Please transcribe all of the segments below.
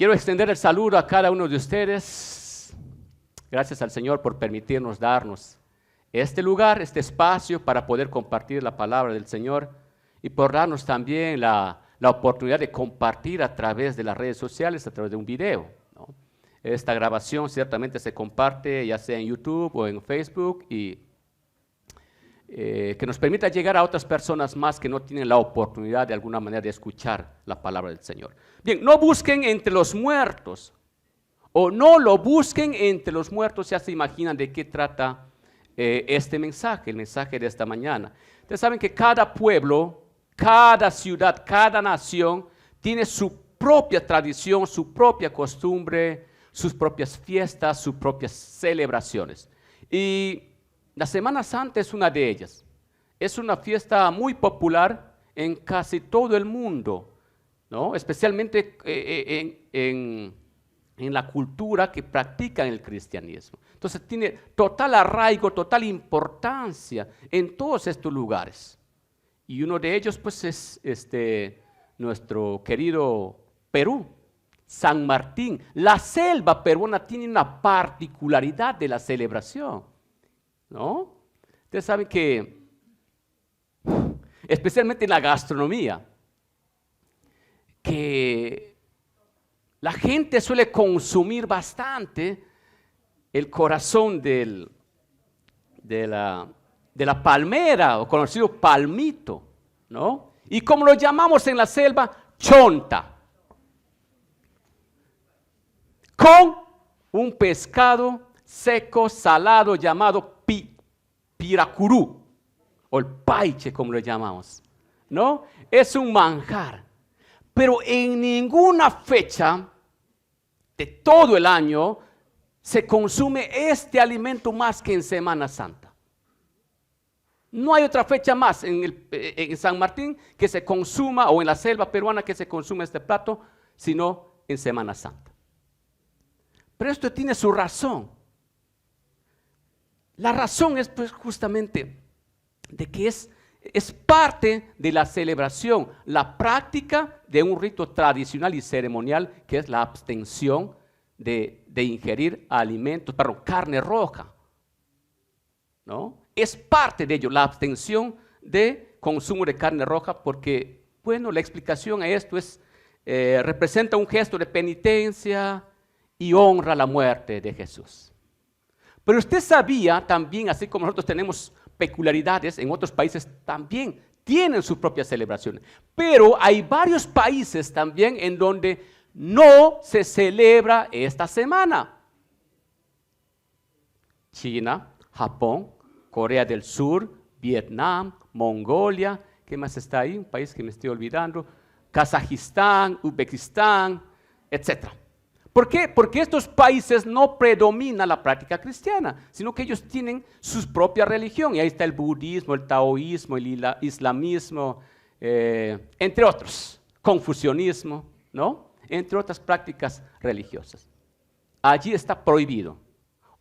Quiero extender el saludo a cada uno de ustedes. Gracias al Señor por permitirnos darnos este lugar, este espacio para poder compartir la palabra del Señor y por darnos también la oportunidad de compartir a través de las redes sociales, a través de un video, ¿no? Esta grabación ciertamente se comparte ya sea en YouTube o en Facebook y que nos permita llegar a otras personas más que no tienen la oportunidad de alguna manera de escuchar la palabra del Señor. Bien, no busquen entre los muertos, o no lo busquen entre los muertos. Ya se imaginan de qué trata este mensaje, el mensaje de esta mañana. Ustedes saben que cada pueblo, cada ciudad, cada nación tiene su propia tradición, su propia costumbre, sus propias fiestas, sus propias celebraciones. Y la Semana Santa es una de ellas. Es una fiesta muy popular en casi todo el mundo, ¿no? Especialmente en la cultura que practican el cristianismo. Entonces tiene total arraigo, total importancia en todos estos lugares. Y uno de ellos pues es nuestro querido Perú, San Martín. La selva peruana tiene una particularidad de la celebración, ¿no? Ustedes saben que, especialmente en la gastronomía, que la gente suele consumir bastante el corazón de la palmera, o conocido palmito, ¿no? Y como lo llamamos en la selva, chonta, con un pescado seco, salado, llamado piracurú, o el paiche, como lo llamamos, ¿no? Es un manjar, pero en ninguna fecha de todo el año se consume este alimento más que en Semana Santa. No hay otra fecha más en San Martín que se consuma, o en la selva peruana que se consume este plato, sino en Semana Santa. Pero esto tiene su razón. La razón es pues justamente de que es parte de la celebración, la práctica de un rito tradicional y ceremonial que es la abstención de ingerir alimentos, carne roja, ¿no? Es parte de ello, la abstención de consumo de carne roja, porque, bueno, la explicación a esto representa un gesto de penitencia y honra la muerte de Jesús. Pero usted sabía también, así como nosotros tenemos peculiaridades, en otros países también tienen sus propias celebraciones. Pero hay varios países también en donde no se celebra esta semana. China, Japón, Corea del Sur, Vietnam, Mongolia, ¿qué más está ahí? Un país que me estoy olvidando, Kazajistán, Uzbekistán, etc. ¿Por qué? Porque estos países no predomina la práctica cristiana, sino que ellos tienen su propia religión. Y ahí está el budismo, el taoísmo, el islamismo, entre otros, confucianismo, ¿no? Entre otras prácticas religiosas. Allí está prohibido.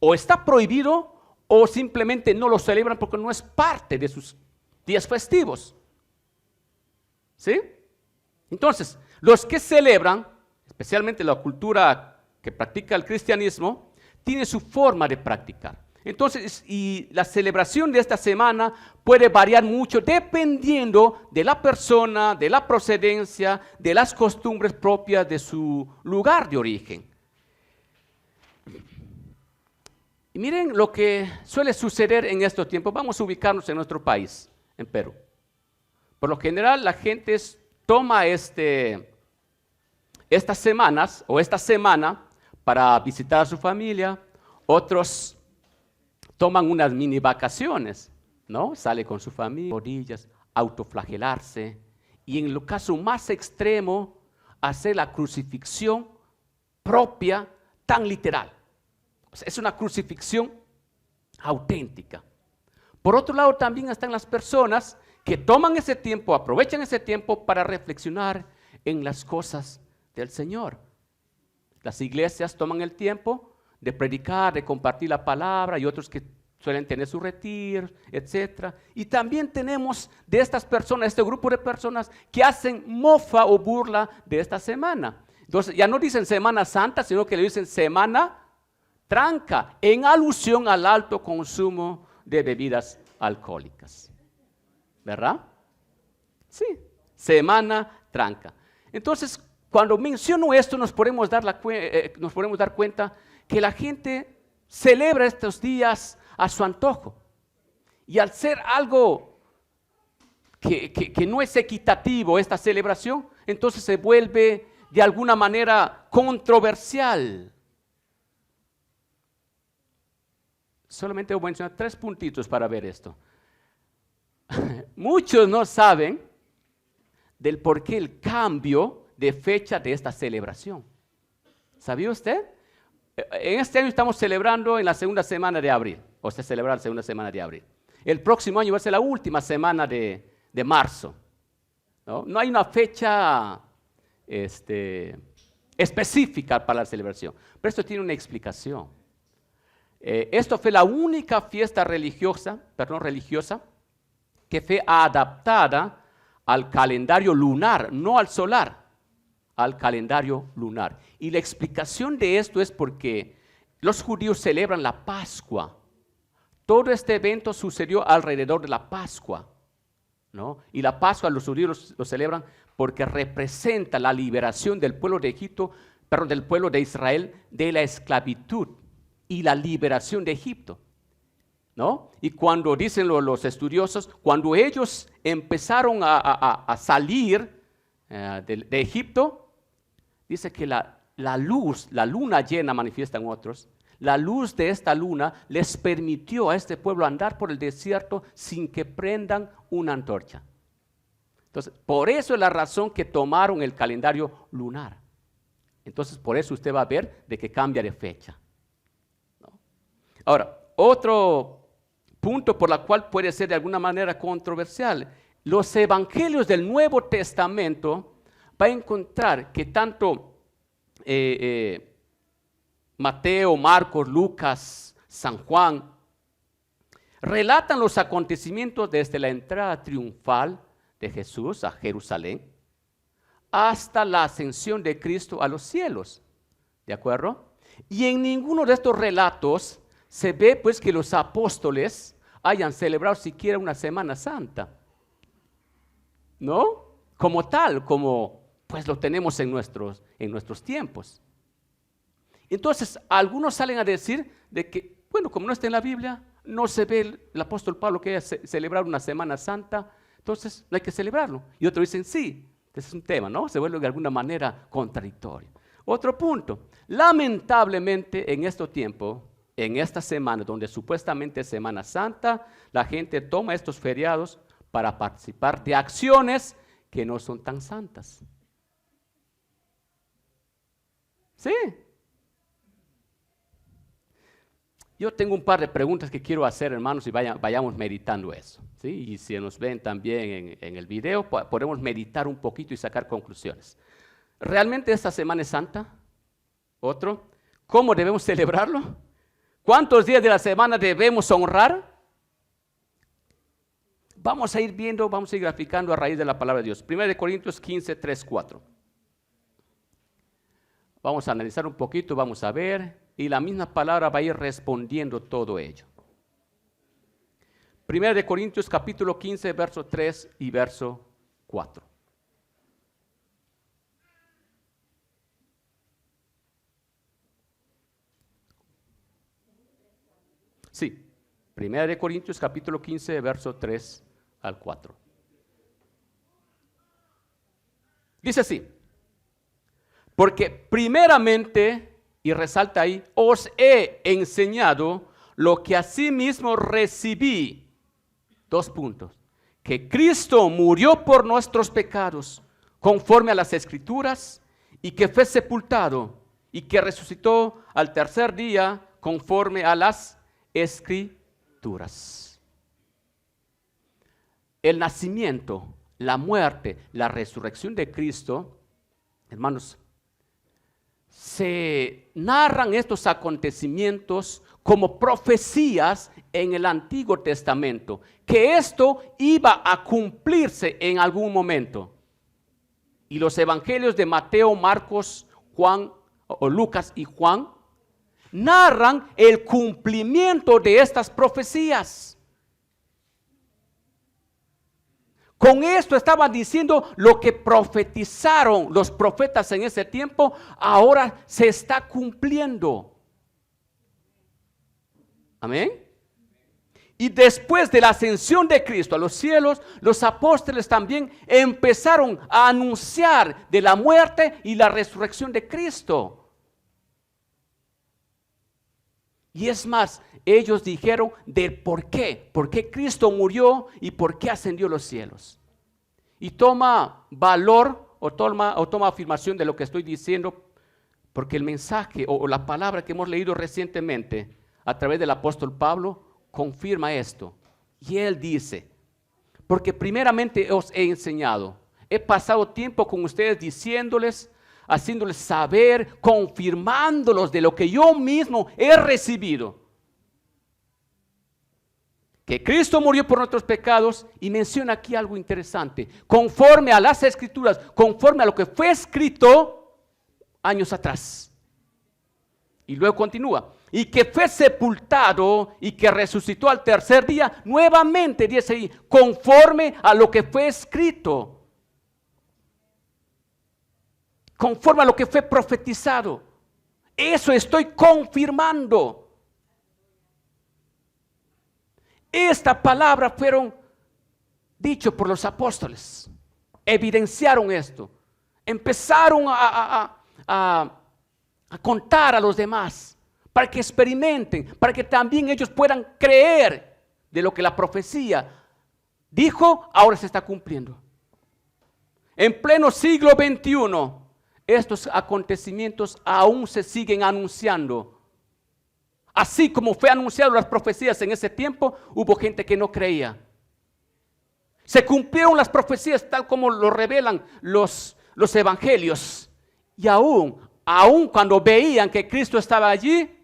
O está prohibido o simplemente no lo celebran porque no es parte de sus días festivos. ¿Sí? Entonces, los que celebran, especialmente la cultura que practica el cristianismo, tiene su forma de practicar. Entonces, y la celebración de esta semana puede variar mucho dependiendo de la persona, de la procedencia, de las costumbres propias de su lugar de origen. Y miren lo que suele suceder en estos tiempos. Vamos a ubicarnos en nuestro país, en Perú. Por lo general, la gente toma estas semanas o esta semana para visitar a su familia. Otros toman unas mini vacaciones, ¿no? Sale con su familia, rodillas, autoflagelarse. Y en el caso más extremo, hacer la crucifixión propia, tan literal. O sea, es una crucifixión auténtica. Por otro lado, también están las personas que toman ese tiempo, aprovechan ese tiempo para reflexionar en las cosas del Señor. Las iglesias toman el tiempo de predicar, de compartir la palabra, y otros que suelen tener su retiro, etc. Y también tenemos de estas personas, este grupo de personas que hacen mofa o burla de esta semana. Entonces ya no dicen Semana Santa, sino que le dicen Semana Tranca, en alusión al alto consumo de bebidas alcohólicas. ¿Verdad? Sí, Semana Tranca. Entonces, cuando menciono esto, nos podemos dar cuenta que la gente celebra estos días a su antojo. Y al ser algo que no es equitativo esta celebración, entonces se vuelve de alguna manera controversial. Solamente voy a mencionar 3 puntitos para ver esto. Muchos no saben del por qué el cambio de fecha de esta celebración. ¿Sabía usted? En este año estamos celebrando en la segunda semana de abril, o se celebra la segunda semana de abril. El próximo año va a ser la última semana de marzo. No hay una fecha específica para la celebración, pero esto tiene una explicación. Esto fue la única fiesta religiosa que fue adaptada al calendario lunar, no al solar, al calendario lunar. Y la explicación de esto es porque los judíos celebran la Pascua. Todo este evento sucedió alrededor de la Pascua, ¿no? Y la Pascua los judíos lo celebran porque representa la liberación del pueblo de Egipto, perdón, del pueblo de Israel de la esclavitud y la liberación de Egipto, ¿no? Y cuando dicen los estudiosos, cuando ellos empezaron a salir de Egipto, dice que la luz, la luna llena, manifiestan otros, la luz de esta luna les permitió a este pueblo andar por el desierto sin que prendan una antorcha. Entonces, por eso es la razón que tomaron el calendario lunar. Entonces, por eso usted va a ver de que cambia de fecha, ¿no? Ahora, otro punto por el cual puede ser de alguna manera controversial, los evangelios del Nuevo Testamento va a encontrar que tanto Mateo, Marcos, Lucas, San Juan relatan los acontecimientos desde la entrada triunfal de Jesús a Jerusalén hasta la ascensión de Cristo a los cielos, ¿de acuerdo? Y en ninguno de estos relatos se ve pues que los apóstoles hayan celebrado siquiera una Semana Santa, ¿no? Como tal, como pues lo tenemos en nuestros tiempos. Entonces, algunos salen a decir de que, bueno, como no está en la Biblia, no se ve el apóstol Pablo que haya celebrado una Semana Santa, entonces no hay que celebrarlo. Y otros dicen sí, ese es un tema, ¿no? Se vuelve de alguna manera contradictorio. Otro punto, lamentablemente en este tiempo, en esta semana donde supuestamente es Semana Santa, la gente toma estos feriados para participar de acciones que no son tan santas. Sí. Yo tengo un par de preguntas que quiero hacer, hermanos, y vayamos meditando eso, ¿sí? Y si nos ven también en el video, podemos meditar un poquito y sacar conclusiones. ¿Realmente esta semana es santa? Otro, ¿cómo debemos celebrarlo? ¿Cuántos días de la semana debemos honrar? Vamos a ir viendo, vamos a ir graficando a raíz de la palabra de Dios. 1 Corintios 15, 3, 4. Vamos a analizar un poquito, vamos a ver, y la misma palabra va a ir respondiendo todo ello. 1 Corintios capítulo 15, verso 3 y verso 4. Sí, 1 Corintios capítulo 15, verso 3 al 4. Dice así: porque primeramente, y resalta ahí, os he enseñado lo que asimismo recibí. 2 puntos. Que Cristo murió por nuestros pecados, conforme a las Escrituras, y que fue sepultado, y que resucitó al tercer día, conforme a las Escrituras. El nacimiento, la muerte, la resurrección de Cristo, hermanos, se narran estos acontecimientos como profecías en el Antiguo Testamento, que esto iba a cumplirse en algún momento. Y los evangelios de Mateo, Marcos, Juan o Lucas y Juan narran el cumplimiento de estas profecías. Con esto estaban diciendo lo que profetizaron los profetas en ese tiempo, ahora se está cumpliendo. Amén. Y después de la ascensión de Cristo a los cielos, los apóstoles también empezaron a anunciar de la muerte y la resurrección de Cristo. Y es más, ellos dijeron del por qué Cristo murió y por qué ascendió a los cielos. Y toma valor o toma afirmación de lo que estoy diciendo, porque el mensaje o la palabra que hemos leído recientemente a través del apóstol Pablo confirma esto. Y él dice, porque primeramente os he enseñado, he pasado tiempo con ustedes diciéndoles, haciéndoles saber, confirmándolos de lo que yo mismo he recibido. Que Cristo murió por nuestros pecados, y menciona aquí algo interesante, conforme a las Escrituras, conforme a lo que fue escrito años atrás. Y luego continúa, y que fue sepultado y que resucitó al tercer día, nuevamente dice ahí, conforme a lo que fue escrito. Conforme a lo que fue profetizado. Eso estoy confirmando. Esta palabra fueron dicho por los apóstoles. Evidenciaron esto. Empezaron a contar a los demás para que experimenten, para que también ellos puedan creer de lo que la profecía dijo, ahora se está cumpliendo. En pleno siglo XXI, estos acontecimientos aún se siguen anunciando. Así como fue anunciado las profecías en ese tiempo, hubo gente que no creía. Se cumplieron las profecías tal como lo revelan los evangelios. Y aún cuando veían que Cristo estaba allí,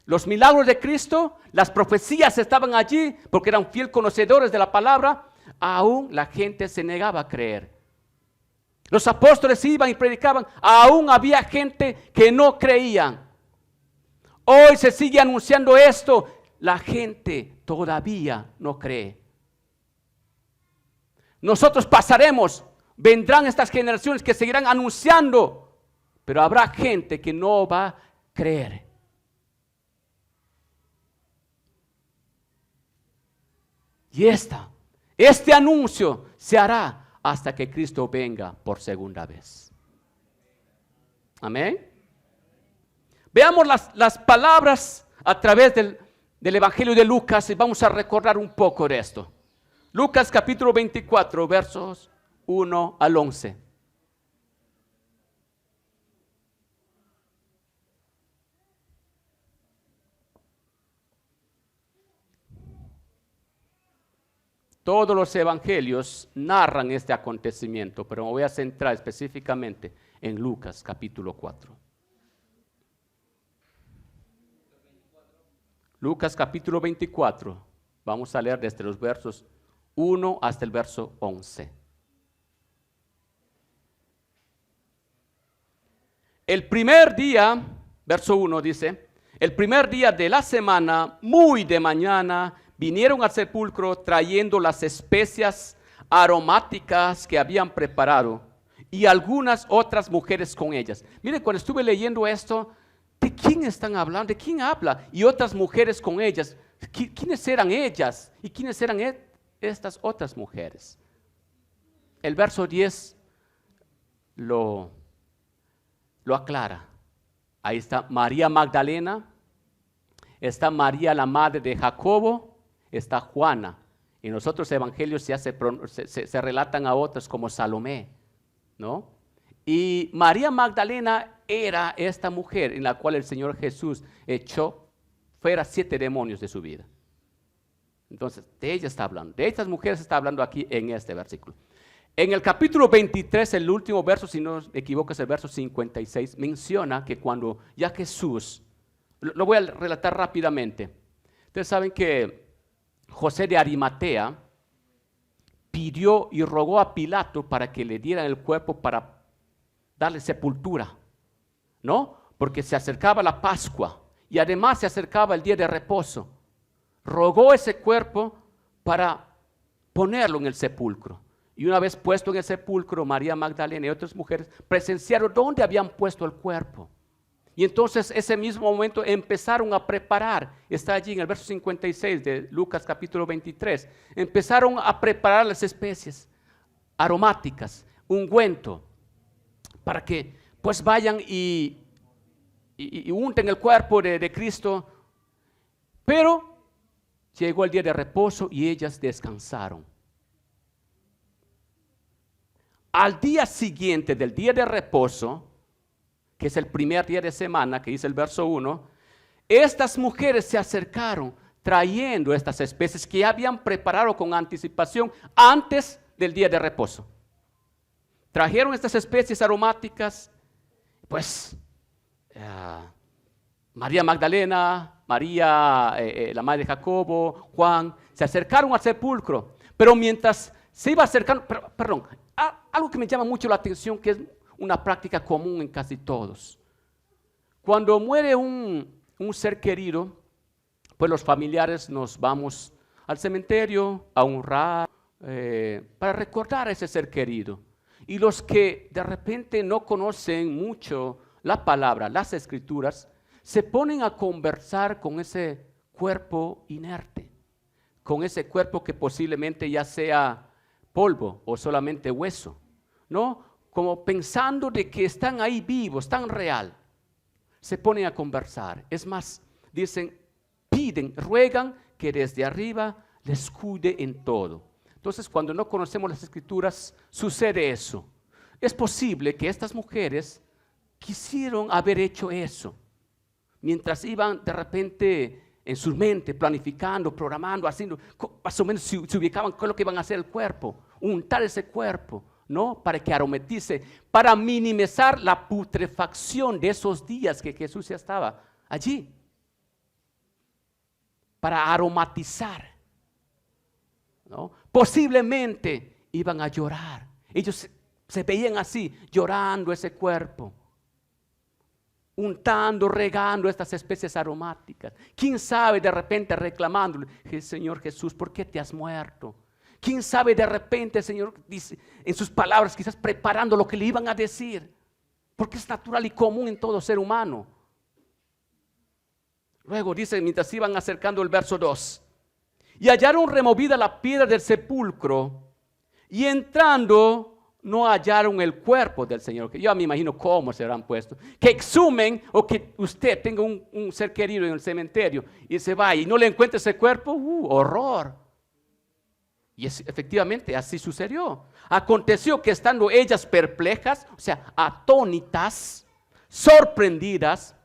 los milagros de Cristo, las profecías estaban allí, porque eran fiel conocedores de la palabra, aún la gente se negaba a creer. Los apóstoles iban y predicaban, aún había gente que no creían. Hoy se sigue anunciando esto, la gente todavía no cree. Nosotros pasaremos, vendrán estas generaciones que seguirán anunciando, pero habrá gente que no va a creer. Y este anuncio se hará hasta que Cristo venga por segunda vez. Amén. Veamos las palabras a través del Evangelio de Lucas y vamos a recordar un poco de esto. Lucas capítulo 24, versos 1 al 11. Todos los evangelios narran este acontecimiento, pero me voy a centrar específicamente en Lucas capítulo 4. Lucas capítulo 24, vamos a leer desde los versos 1 hasta el verso 11. El primer día, verso 1 dice, el primer día de la semana, muy de mañana, vinieron al sepulcro trayendo las especias aromáticas que habían preparado y algunas otras mujeres con ellas. Miren, cuando estuve leyendo esto, ¿de quién están hablando? ¿De quién habla? Y otras mujeres con ellas. ¿Quiénes eran ellas? ¿Y quiénes eran estas otras mujeres? El verso 10 lo aclara. Ahí está María Magdalena, está María la madre de Jacobo, está Juana. En los otros evangelios ya se relatan a otras como Salomé, ¿no? Y María Magdalena era esta mujer en la cual el Señor Jesús echó fuera 7 demonios de su vida. Entonces, de ella está hablando, de estas mujeres está hablando aquí en este versículo. En el capítulo 23, el último verso, si no me equivoco, es el verso 56, menciona que cuando ya Jesús, lo voy a relatar rápidamente. Ustedes saben que José de Arimatea pidió y rogó a Pilato para que le dieran el cuerpo para darle sepultura. ¿no? Porque se acercaba la Pascua y además se acercaba el día de reposo. Rogó ese cuerpo para ponerlo en el sepulcro. Y una vez puesto en el sepulcro, María Magdalena y otras mujeres presenciaron dónde habían puesto el cuerpo. Y entonces ese mismo momento empezaron a preparar, está allí en el verso 56 de Lucas capítulo 23, empezaron a preparar las especies aromáticas, ungüento, para que pues vayan y unten el cuerpo de Cristo. Pero llegó el día de reposo y ellas descansaron. Al día siguiente del día de reposo, que es el primer día de semana, que dice el verso 1, estas mujeres se acercaron trayendo estas especies que ya habían preparado con anticipación antes del día de reposo. Trajeron estas especies aromáticas, pues María Magdalena, María, la madre de Jacobo, Juan, se acercaron al sepulcro, pero mientras se iba acercando, perdón, algo que me llama mucho la atención, que es una práctica común en casi todos. Cuando muere un ser querido, pues los familiares nos vamos al cementerio a honrar, para recordar a ese ser querido. Y los que de repente no conocen mucho la palabra, las escrituras, se ponen a conversar con ese cuerpo inerte, con ese cuerpo que posiblemente ya sea polvo o solamente hueso, ¿no? Como pensando de que están ahí vivos, tan real. Se ponen a conversar. Es más, dicen, piden, ruegan que desde arriba les cuide en todo. Entonces, cuando no conocemos las escrituras, sucede eso. Es posible que estas mujeres quisieron haber hecho eso, mientras iban de repente en su mente planificando, programando, haciendo, más o menos se ubicaban con lo que iban a hacer el cuerpo, untar ese cuerpo, ¿no? Para que aromatice, para minimizar la putrefacción de esos días que Jesús ya estaba allí, para aromatizar, ¿no? Posiblemente iban a llorar. Ellos se veían así, llorando ese cuerpo, untando, regando estas especies aromáticas. ¿Quién sabe de repente reclamándole, Señor Jesús, ¿por qué te has muerto? ¿Quién sabe de repente, Señor, dice en sus palabras, quizás preparando lo que le iban a decir? Porque es natural y común en todo ser humano. Luego dice, mientras iban acercando el verso 2, y hallaron removida la piedra del sepulcro, y entrando no hallaron el cuerpo del Señor. Que yo me imagino cómo se habrán puesto. Que exhumen o que usted tenga un ser querido en el cementerio y se vaya y no le encuentre ese cuerpo, horror. Y efectivamente así sucedió. Aconteció que estando ellas perplejas, o sea, atónitas, sorprendidas,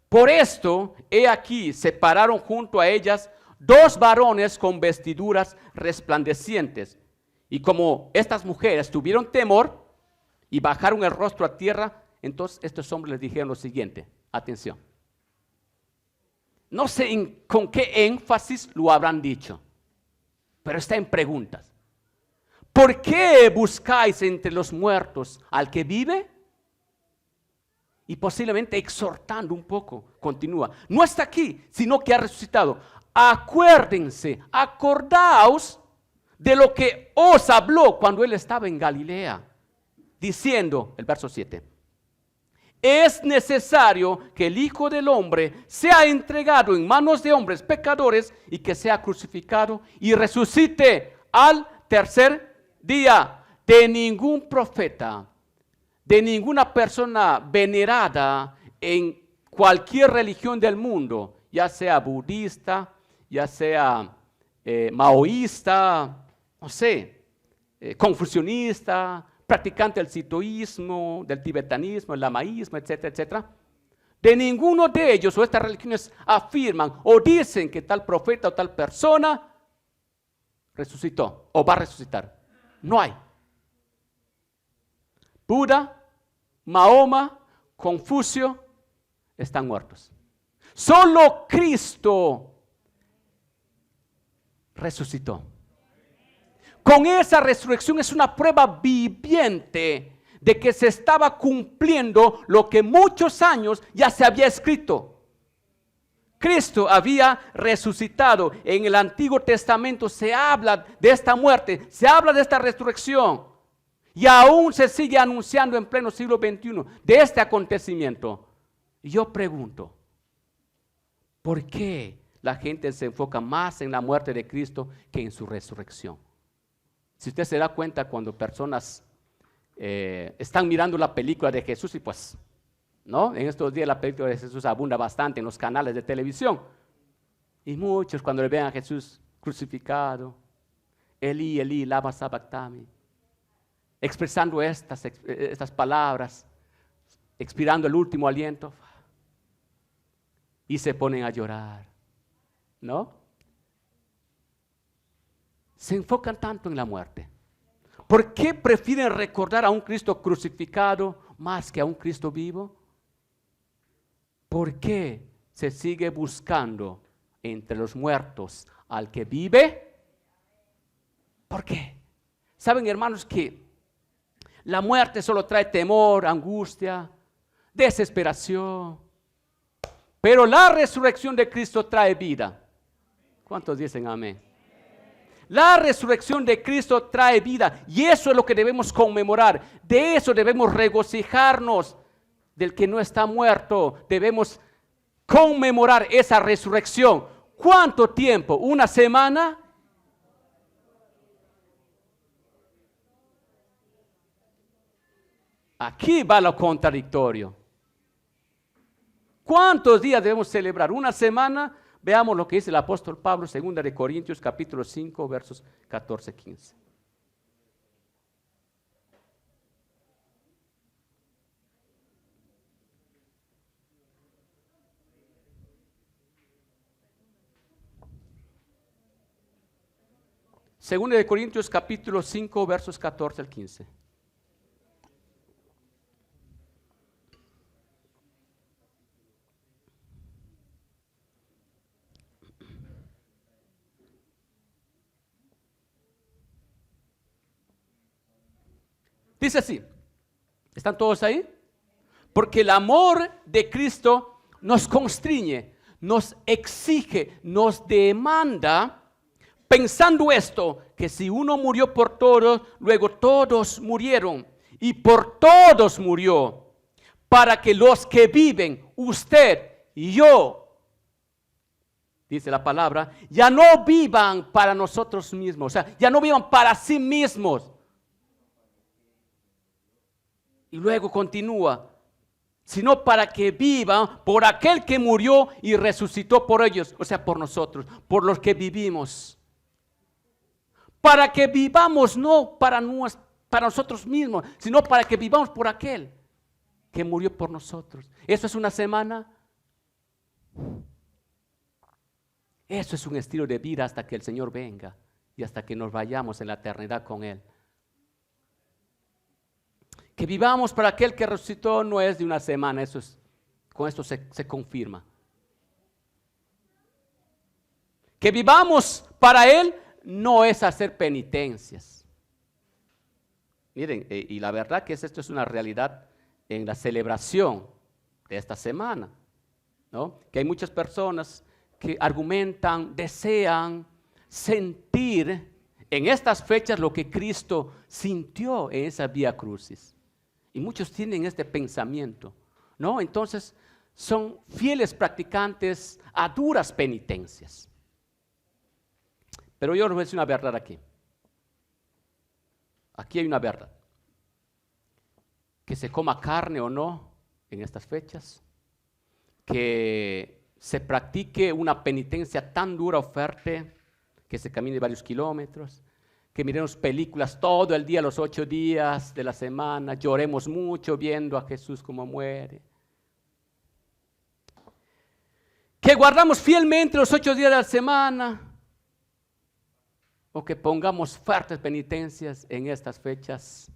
por esto, he aquí, se pararon junto a ellas 2 varones con vestiduras resplandecientes. Y como estas mujeres tuvieron temor y bajaron el rostro a tierra, entonces estos hombres les dijeron lo siguiente, atención. No sé con qué énfasis lo habrán dicho, pero está en preguntas. ¿Por qué buscáis entre los muertos al que vive? Y posiblemente exhortando un poco, continúa. No está aquí, sino que ha resucitado. Acuérdense, acordaos de lo que os habló cuando él estaba en Galilea, diciendo, el verso 7, es necesario que el Hijo del Hombre sea entregado en manos de hombres pecadores y que sea crucificado y resucite al tercer día. De ningún profeta, de ninguna persona venerada en cualquier religión del mundo, ya sea budista, ya sea maoísta, no sé, confucionista, practicante del sitoísmo, del tibetanismo, el lamaísmo, etcétera, etcétera. De ninguno de ellos o estas religiones afirman o dicen que tal profeta o tal persona resucitó o va a resucitar. No hay. Buda, Mahoma, Confucio están muertos. Solo Cristo resucitó. Con esa resurrección es una prueba viviente de que se estaba cumpliendo lo que muchos años ya se había escrito. Cristo había resucitado. En el Antiguo Testamento se habla de esta muerte, se habla de esta resurrección. Y aún se sigue anunciando en pleno siglo XXI de este acontecimiento. Y yo pregunto, ¿por qué la gente se enfoca más en la muerte de Cristo que en su resurrección? Si usted se da cuenta cuando personas están mirando la película de Jesús y pues, ¿no? En estos días la película de Jesús abunda bastante en los canales de televisión. Y muchos cuando le ven a Jesús crucificado, Elí, Elí, lama sabactami, expresando estas palabras, expirando el último aliento, y se ponen a llorar, ¿no? Se enfocan tanto en la muerte. ¿Por qué prefieren recordar a un Cristo crucificado más que a un Cristo vivo? ¿Por qué se sigue buscando entre los muertos al que vive? ¿Por qué? Saben, hermanos, que la muerte solo trae temor, angustia, desesperación. Pero la resurrección de Cristo trae vida. ¿Cuántos dicen amén? La resurrección de Cristo trae vida y eso es lo que debemos conmemorar. De eso debemos regocijarnos. Del que no está muerto, debemos conmemorar esa resurrección. ¿Cuánto tiempo? ¿Una semana? Aquí va lo contradictorio. ¿Cuántos días debemos celebrar? ¿Una semana? Veamos lo que dice el apóstol Pablo, 2 de Corintios, capítulo 5, versos 14-15. Segunda de Corintios capítulo 5 versos 14 al 15. Dice así, ¿están todos ahí? Porque el amor de Cristo nos constriñe, nos exige, nos demanda, pensando esto, que si uno murió por todos, luego todos murieron, y por todos murió, para que los que viven, usted y yo, dice la palabra, ya no vivan para nosotros mismos, o sea, ya no vivan para sí mismos. Y luego continúa, sino para que vivan por aquel que murió y resucitó por ellos, o sea, por nosotros, por los que vivimos. Para que vivamos no para nosotros mismos, sino para que vivamos por aquel que murió por nosotros. ¿Eso es una semana? Eso es un estilo de vida hasta que el Señor venga y hasta que nos vayamos en la eternidad con Él. Que vivamos para aquel que resucitó no es de una semana, con esto se confirma. Que vivamos para Él no es hacer penitencias. Miren, y la verdad que esto es una realidad en la celebración de esta semana, ¿no? Que hay muchas personas que argumentan, desean sentir en estas fechas lo que Cristo sintió en esa Vía Crucis. Y muchos tienen este pensamiento, ¿no? Entonces son fieles practicantes a duras penitencias. Pero yo les voy a decir una verdad aquí. Aquí hay una verdad. Que se coma carne o no en estas fechas, que se practique una penitencia tan dura o fuerte, que se camine varios kilómetros, que miremos películas todo el día, los 8 días de la semana, lloremos mucho viendo a Jesús como muere. Que guardamos fielmente los 8 días de la semana, o que pongamos fuertes penitencias en estas fechas,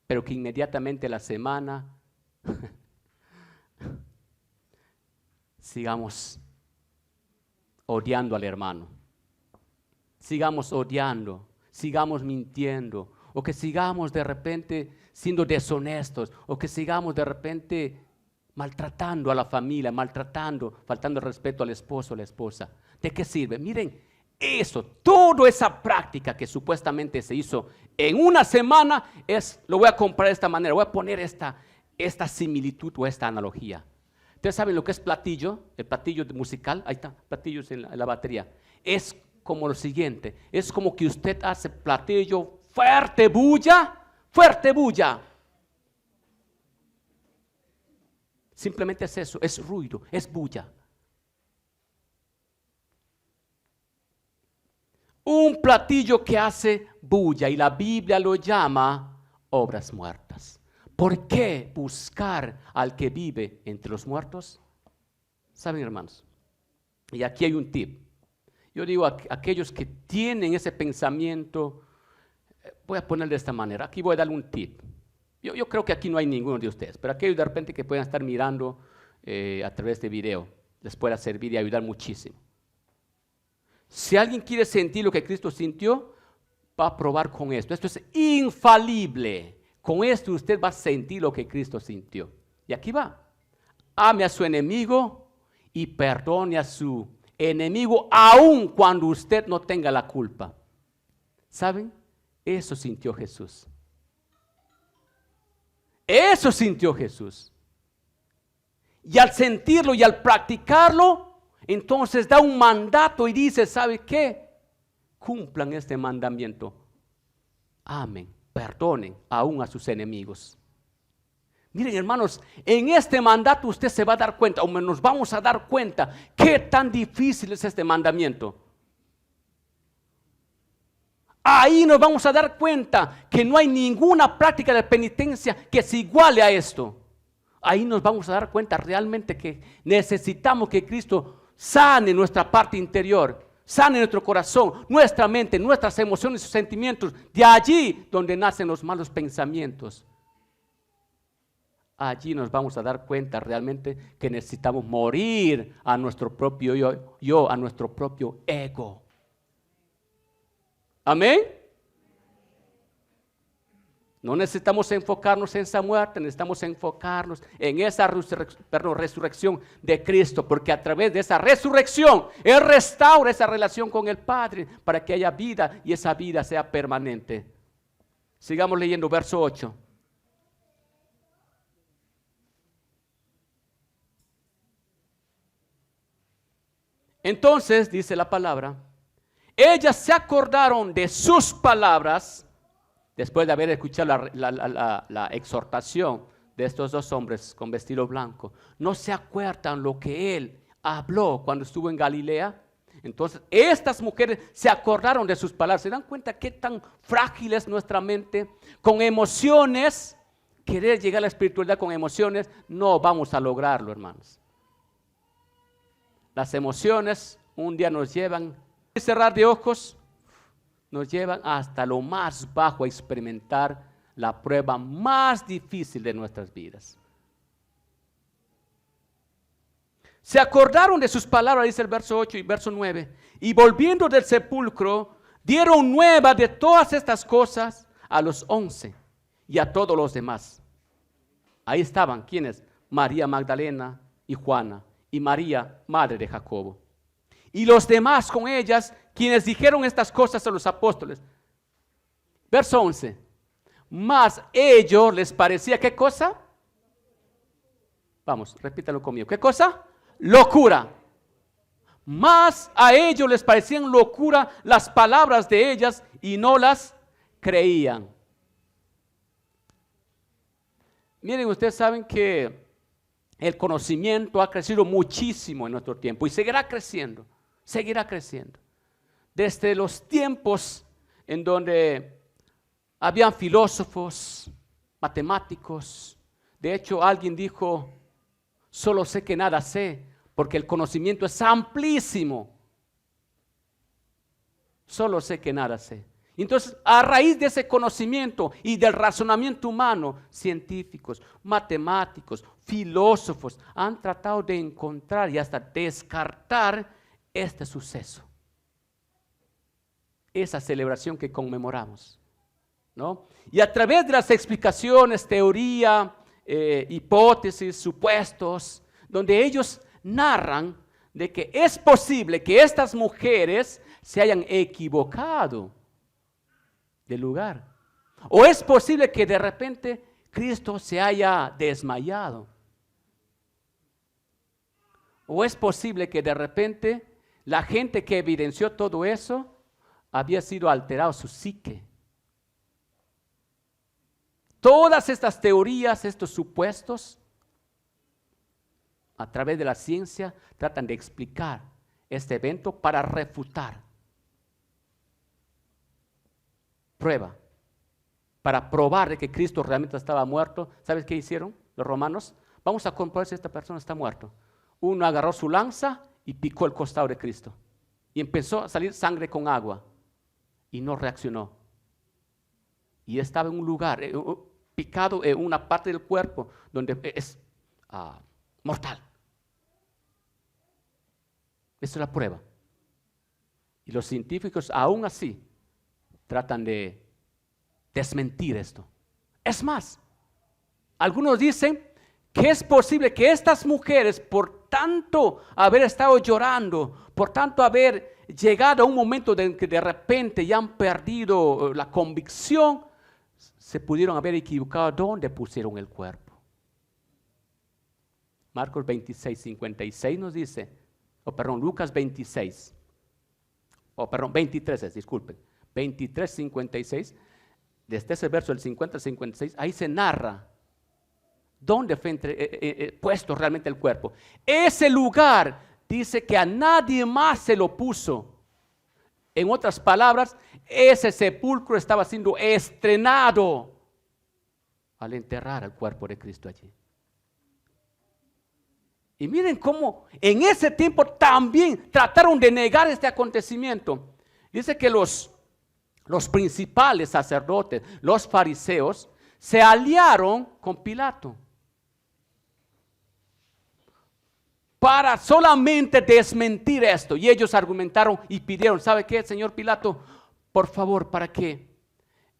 pero que inmediatamente la semana sigamos odiando al hermano. Sigamos odiando, sigamos mintiendo, o que sigamos de repente siendo deshonestos o que sigamos de repente maltratando a la familia, faltando el respeto al esposo o la esposa. ¿De qué sirve? Miren, toda esa práctica que supuestamente se hizo en una semana, lo voy a comparar de esta manera, voy a poner esta similitud o esta analogía. Ustedes saben lo que es platillo, el platillo musical, ahí está, platillos en la batería. Es como lo siguiente, es como que usted hace platillo, fuerte bulla. Simplemente es eso, es ruido, es bulla. Un platillo que hace bulla y la Biblia lo llama obras muertas. ¿Por qué buscar al que vive entre los muertos? ¿Saben, hermanos? Y aquí hay un tip. Yo digo a aquellos que tienen ese pensamiento, voy a poner de esta manera, aquí voy a darle un tip. Yo creo que aquí no hay ninguno de ustedes, pero aquellos de repente que puedan estar mirando a través de video, les pueda servir y ayudar muchísimo. Si alguien quiere sentir lo que Cristo sintió, va a probar con esto. Esto es infalible. Con esto usted va a sentir lo que Cristo sintió. Y aquí va. Ame a su enemigo y perdone a su enemigo aun cuando usted no tenga la culpa. ¿Saben? Eso sintió Jesús. Eso sintió Jesús. Y al sentirlo y al practicarlo, entonces da un mandato y dice, ¿sabe qué? Cumplan este mandamiento. Amen, perdonen aún a sus enemigos. Miren, hermanos, en este mandato usted se va a dar cuenta, o nos vamos a dar cuenta, qué tan difícil es este mandamiento. Ahí nos vamos a dar cuenta que no hay ninguna práctica de penitencia que se iguale a esto. Ahí nos vamos a dar cuenta realmente que necesitamos que Cristo sane nuestra parte interior, sane nuestro corazón, nuestra mente, nuestras emociones y sentimientos. De allí donde nacen los malos pensamientos. Allí nos vamos a dar cuenta realmente que necesitamos morir a nuestro propio yo, a nuestro propio ego. Amén. No necesitamos enfocarnos en esa muerte, necesitamos enfocarnos en esa resurrección de Cristo, porque a través de esa resurrección, Él restaura esa relación con el Padre para que haya vida y esa vida sea permanente. Sigamos leyendo verso 8. Entonces, dice la palabra, ellas se acordaron de sus palabras, después de haber escuchado la exhortación de estos dos hombres con vestido blanco. No se acuerdan lo que él habló cuando estuvo en Galilea. Entonces, estas mujeres se acordaron de sus palabras. ¿Se dan cuenta qué tan frágil es nuestra mente? Con emociones, querer llegar a la espiritualidad con emociones, no vamos a lograrlo, hermanos. Las emociones un día nos llevan a cerrar de ojos, nos llevan hasta lo más bajo a experimentar la prueba más difícil de nuestras vidas. Se acordaron de sus palabras, dice el verso 8 y verso 9, y volviendo del sepulcro, dieron nueva de todas estas cosas a los 11 y a todos los demás. Ahí estaban, ¿quiénes? María Magdalena y Juana, y María, madre de Jacobo. Y los demás con ellas, quienes dijeron estas cosas a los apóstoles. Verso 11. Mas ellos les parecía, ¿qué cosa? Vamos, repítalo conmigo. ¿Qué cosa? Locura. Mas a ellos les parecían locura las palabras de ellas y no las creían. Miren, ustedes saben que el conocimiento ha crecido muchísimo en nuestro tiempo y seguirá creciendo. Seguirá creciendo. Desde los tiempos en donde habían filósofos, matemáticos. De hecho, alguien dijo, solo sé que nada sé, porque el conocimiento es amplísimo. Solo sé que nada sé. Entonces, a raíz de ese conocimiento y del razonamiento humano, científicos, matemáticos, filósofos han tratado de encontrar y hasta descartar este suceso, esa celebración que conmemoramos. ¿no? Y a través de las explicaciones, teoría, hipótesis, supuestos, donde ellos narran de que es posible que estas mujeres se hayan equivocado de lugar. O es posible que de repente Cristo se haya desmayado. O es posible que de repente la gente que evidenció todo eso había sido alterado su psique. Todas estas teorías, estos supuestos, a través de la ciencia, tratan de explicar este evento para refutar. Prueba. Para probar de que Cristo realmente estaba muerto. ¿Sabes qué hicieron los romanos? Vamos a comprobar si esta persona está muerta. Uno agarró su lanza y picó el costado de Cristo. Y empezó a salir sangre con agua. Y no reaccionó. Y estaba en un lugar, picado en una parte del cuerpo donde es mortal. Esa es la prueba. Y los científicos aún así tratan de desmentir esto. Es más, algunos dicen que es posible que estas mujeres, por tanto haber estado llorando, por tanto haber llegado a un momento en que de repente ya han perdido la convicción, se pudieron haber equivocado dónde pusieron el cuerpo. Marcos 26, 56 nos dice, Lucas 23, disculpen, 23, 56, desde ese verso del 50 al 56, ahí se narra dónde fue puesto realmente el cuerpo. Ese lugar dice que a nadie más se lo puso. En otras palabras, ese sepulcro estaba siendo estrenado al enterrar el cuerpo de Cristo allí. Y miren cómo en ese tiempo también trataron de negar este acontecimiento. Dice que los principales sacerdotes, los fariseos, se aliaron con Pilato para solamente desmentir esto. Y ellos argumentaron y pidieron, ¿sabe qué, señor Pilato? Por favor, para que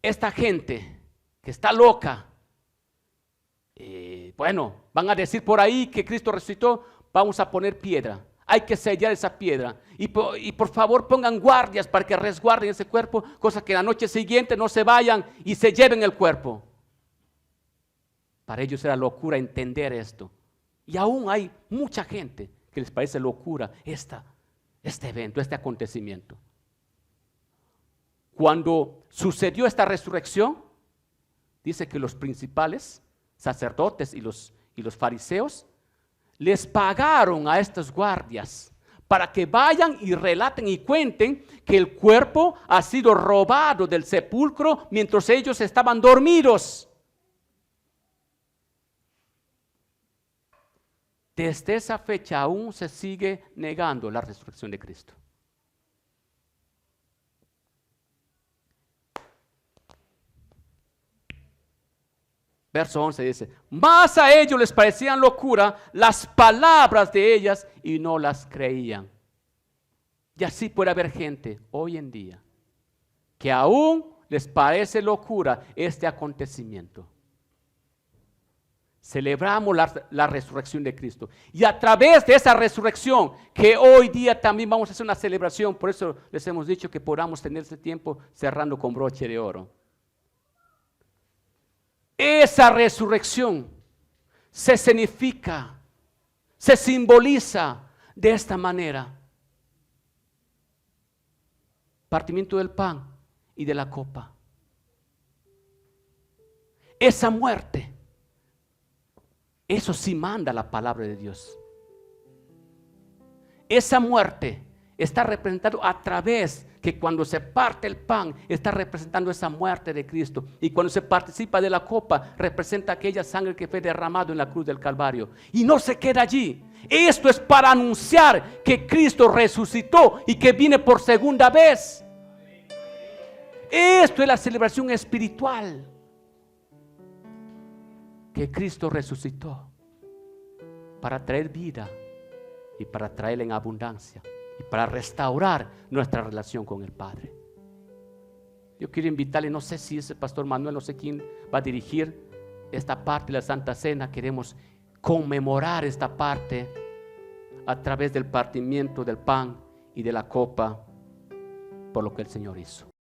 esta gente que está loca, van a decir por ahí que Cristo resucitó, vamos a poner piedra. Hay que sellar esa piedra. Y por favor pongan guardias para que resguarden ese cuerpo, cosa que la noche siguiente no se vayan y se lleven el cuerpo. Para ellos era locura entender esto. Y aún hay mucha gente que les parece locura este evento, este acontecimiento. Cuando sucedió esta resurrección, dice que los principales sacerdotes y los fariseos les pagaron a estos guardias para que vayan y relaten y cuenten que el cuerpo ha sido robado del sepulcro mientras ellos estaban dormidos. Desde esa fecha aún se sigue negando la resurrección de Cristo. Verso 11 dice, más a ellos les parecían locura las palabras de ellas y no las creían. Y así puede haber gente hoy en día que aún les parece locura este acontecimiento. Celebramos la resurrección de Cristo. Y a través de esa resurrección, que hoy día también vamos a hacer una celebración, por eso les hemos dicho que podamos tener este tiempo cerrando con broche de oro. Esa resurrección se significa, se simboliza de esta manera. Partimiento del pan y de la copa. Esa muerte, eso sí manda la palabra de Dios. Esa muerte está representado a través que cuando se parte el pan está representando esa muerte de Cristo, y cuando se participa de la copa representa aquella sangre que fue derramada en la cruz del Calvario. Y no se queda allí. Esto es para anunciar que Cristo resucitó y que viene por segunda vez. Esto es la celebración espiritual, que Cristo resucitó para traer vida y para traerla en abundancia y para restaurar nuestra relación con el Padre. Yo quiero invitarle, no sé si es el pastor Manuel, no sé quién va a dirigir esta parte de la Santa Cena. Queremos conmemorar esta parte a través del partimiento del pan y de la copa por lo que el Señor hizo.